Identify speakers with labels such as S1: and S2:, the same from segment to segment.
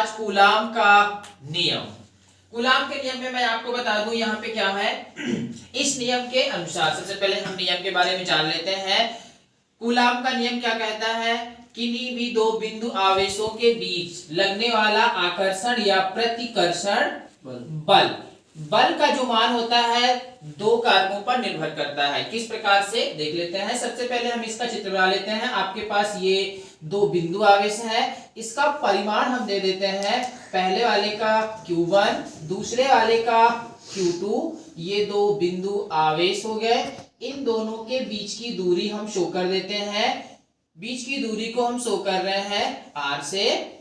S1: आज कूलाम का नियम। कूलाम के नियम में मैं आपको बता दूं यहाँ पे क्या है। इस नियम के अनुसार सबसे पहले हम नियम के बारे में जान लेते हैं। कूलाम का नियम क्या कहता है, किन्हीं भी दो बिंदु आवेशों के बीच लगने वाला आकर्षण या प्रतिकर्षण बल बल का जो मान होता है दो कारकों पर निर्भर करता है। किस प्रकार से देख लेते हैं। सबसे पहले हम इसका चित्र बना लेते हैं। आपके पास ये दो बिंदु आवेश है, इसका परिमाण हम दे देते हैं। पहले वाले का Q1, दूसरे वाले का Q2। ये दो बिंदु आवेश हो गए। इन दोनों के बीच की दूरी हम शो कर देते हैं। बीच की दूरी को हम शो कर रहे हैं R से।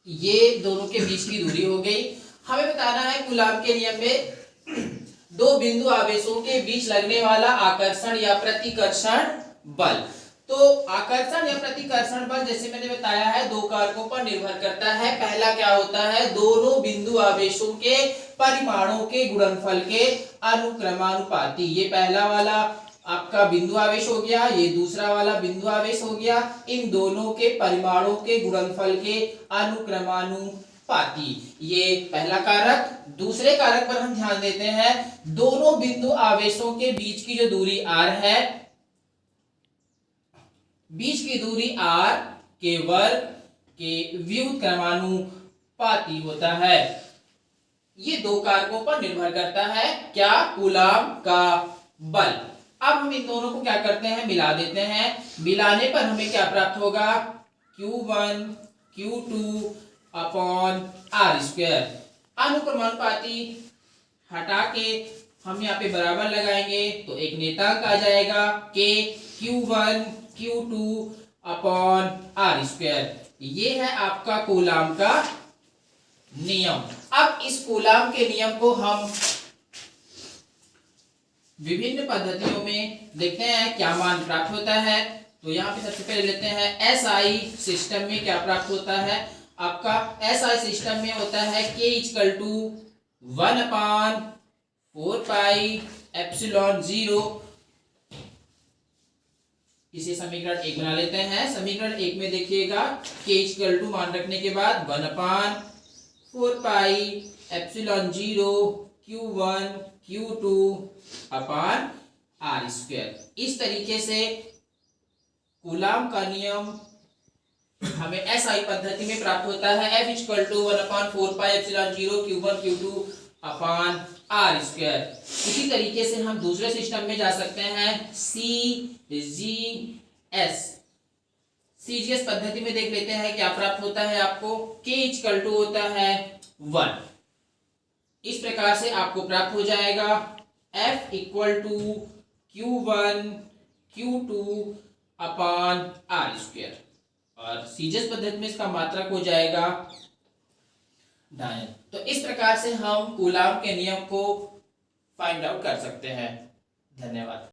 S1: ये दोनों के बीच की दूरी हो गई। हमें बताना है कूलाम के नियम में दो बिंदु आवेशों के बीच लगने वाला आकर्षण या प्रतिकर्षण बल। तो आकर्षण या प्रतिकर्षण बल जैसे मैंने बताया है दो कारकों पर निर्भर करता है। पहला क्या होता है, दोनों बिंदु आवेशों के परिमाणों के गुणनफल के अनुक्रमानुपाती। ये पहला वाला आपका बिंदु आवेश हो गया, ये दूसरा वाला बिंदु आवेश हो गया। इन दोनों के परिमाणों के गुणनफल के अनुक्रमानुपाती, ये पहला कारक। दूसरे कारक पर हम ध्यान देते हैं, दोनों बिंदु आवेशों के बीच की जो दूरी r है, बीच की दूरी r के वर्ग के व्युत्क्रमानुपाती होता है। ये दो कारकों पर निर्भर करता है क्या, कूलाम का बल। अब हम इन दोनों को क्या करते हैं, मिला देते हैं। मिलाने पर हमें क्या प्राप्त होगा, Q1 Q2 अपॉन R²। अनुक्रमानुपाती हटा के हम यहाँ पे बराबर लगाएंगे तो एक नेतांक आ जाएगा K Q1 Q2 upon R²। ये है आपका कूलाम का नियम। अब इस कूलाम के नियम को हम विभिन्न पद्धतियों में देखते हैं क्या मान प्राप्त होता है। तो यहाँ पे सबसे पहले लेते हैं SI सिस्टम में क्या प्राप्त होता है। आपका SI सिस्टम में होता है K = 1/4πε0। इसे समीकरण 1 बना लेते हैं। समीकरण 1 में देखिएगा K = मान रखने के बाद 1/4πε0 Q1 Q2 अपॉन R²। इस तरीके से कूलाम का नियम हमें SI पद्धति में प्राप्त होता है। F = 1/4πε0 Q1 Q2 upon R²। इसी तरीके से हम दूसरे सिस्टम में जा सकते हैं CGS पद्धति में देख लेते हैं क्या प्राप्त होता है आपको। K = होता है 1। इस प्रकार से आपको प्राप्त हो जाएगा F = Q1 Q2 upon R²। और CGS पद्धति में इसका मात्रक हो जाएगा डायन। तो इस प्रकार से हम कूलाम के नियम को फाइंड आउट कर सकते हैं। धन्यवाद।